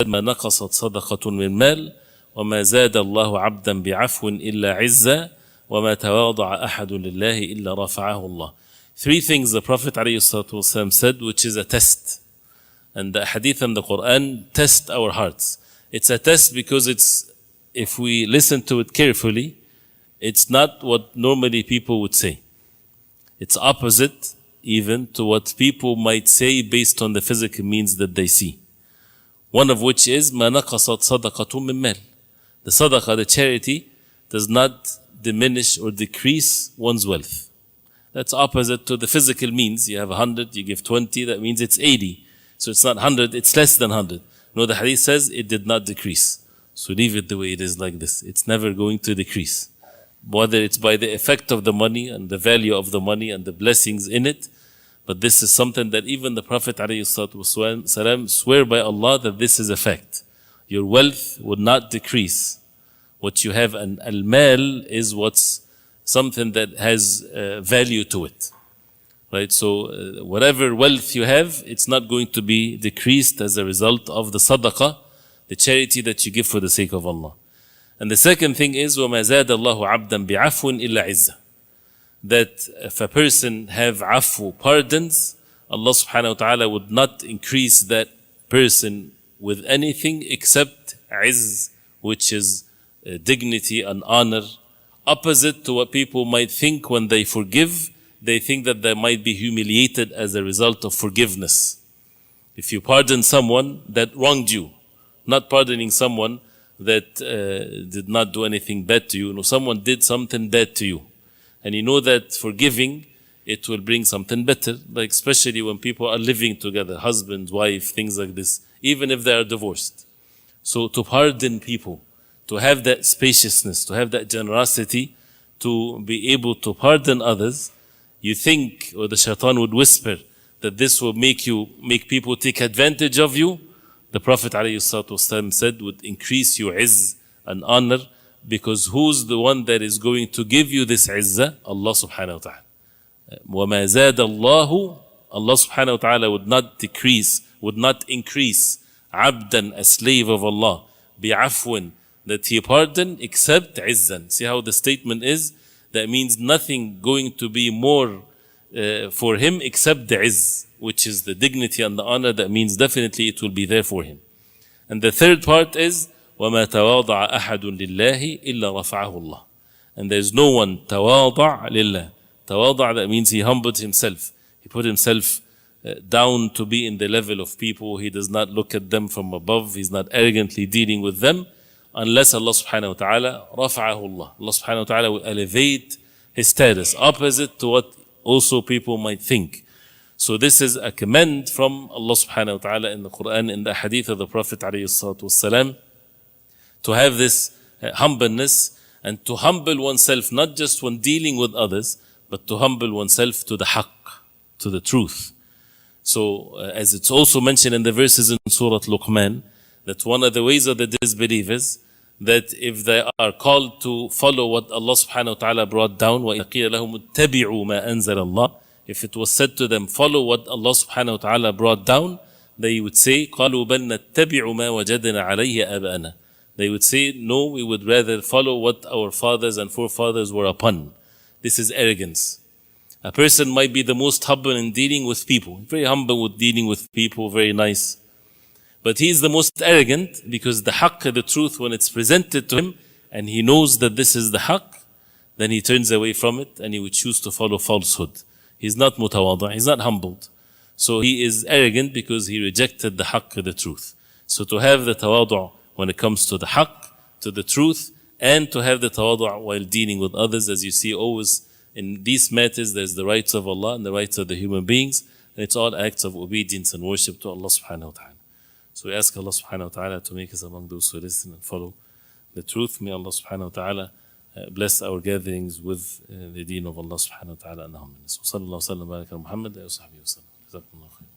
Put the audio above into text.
ما نقصت صدقة من مال وما زاد الله عبدا بعفو إلا عزا وما تواضع أحد لله إلا رفعه الله. Three things the Prophet ﷺ said, which is a test. And the Hadith and the Qur'an test our hearts. It's a test because if we listen to it carefully, it's not what normally people would say. It's opposite even to what people might say based on the physical means that they see. One of which is ما نقصت صدقة من مال. The sadaqah, the charity, does not diminish or decrease one's wealth. That's opposite to the physical means. You have 100, you give 20, that means it's 80. So it's not 100, it's less than 100. No, the hadith says it did not decrease. So leave it the way it is like this. It's never going to decrease. Whether it's by the effect of the money and the value of the money and the blessings in it, but this is something that even the Prophet ﷺ swear by Allah that this is a fact. Your wealth would not decrease. What you have, and al-mal is what's something that has value to it. Right? So whatever wealth you have, it's not going to be decreased as a result of the sadaqah, the charity that you give for the sake of Allah. And the second thing is وَمَا زَادَ اللَّهُ عَبْدًا بِعَفْوٍ إِلَّا عِزَّةً. That if a person have afu, pardons, Allah subhanahu wa ta'ala would not increase that person with anything except izz, which is dignity and honor. Opposite to what people might think when they forgive, they think that they might be humiliated as a result of forgiveness. If you pardon someone that wronged you, not pardoning someone that did not do anything bad to you, no, someone did something bad to you. And you know that forgiving, it will bring something better, like especially when people are living together, husband, wife, things like this, even if they are divorced. So to pardon people, to have that spaciousness, to have that generosity, to be able to pardon others, you think, or the shaitan would whisper, that this will make people take advantage of you. The Prophet ﷺ said would increase your izz and honor, because who's the one that is going to give you this izzah? Allah subhanahu wa ta'ala. وَمَا زَادَ اللَّهُ, Allah subhanahu wa ta'ala would not increase abdan, a slave of Allah, bi'afwin, that he pardon, except izzan. See how the statement is? That means nothing going to be more for him except the izz, which is the dignity and the honor. That means definitely it will be there for him. And the third part is وَمَا تَوَاضَعَ أَحَدٌ لِلَّهِ إِلَّا رَفَعَهُ اللَّهُ. And there is no one تَوَاضَعَ لِلَّهِ. Tawada', that means he humbled himself. He put himself down to be in the level of people. He does not look at them from above. He's not arrogantly dealing with them, unless Allah subhanahu wa ta'ala رَفَعَهُ اللَّهُ. Allah subhanahu wa ta'ala will elevate his status, opposite to what also people might think. So this is a command from Allah subhanahu wa ta'ala in the Qur'an, in the Hadith of the Prophet alayhi salatu wasalam, to have this humbleness and to humble oneself, not just when dealing with others, but to humble oneself to the haqq, to the truth. So as it's also mentioned in the verses in Surah Luqman, that one of the ways of the disbelievers, that if they are called to follow what Allah subhanahu wa ta'ala brought down, وَإِذَا قِيلَ لَهُمُ اتَّبِعُوا مَا أَنزَلَ اللَّهُ, if it was said to them, follow what Allah subhanahu wa ta'ala brought down, they would say, قَالُوا بَلْ نَتَّبِعُ مَا وَجَدْنَا عَلَيْهِ أَبَأَنَا. They would say, no, we would rather follow what our fathers and forefathers were upon. This is arrogance. A person might be the most humble in dealing with people, very humble with dealing with people, very nice. But he is the most arrogant because the haqq, the truth, when it's presented to him and he knows that this is the haqq, then he turns away from it and he would choose to follow falsehood. He's not mutawada', he's not humbled. So he is arrogant because he rejected the haqq, the truth. So to have the tawadu' when it comes to the haqq, to the truth, and to have the tawadu' while dealing with others, as you see always in these matters, there's the rights of Allah and the rights of the human beings, and it's all acts of obedience and worship to Allah subhanahu wa ta'ala. So we ask Allah subhanahu wa ta'ala to make us among those who listen and follow the truth. May Allah subhanahu wa ta'ala bless our gatherings with the deen of Allah subhanahu wa ta'ala and humbleness. Wa sallallahu wa sallam wa baraka ala Muhammad wa sahbihi wa sallam. Jazakumullah khair.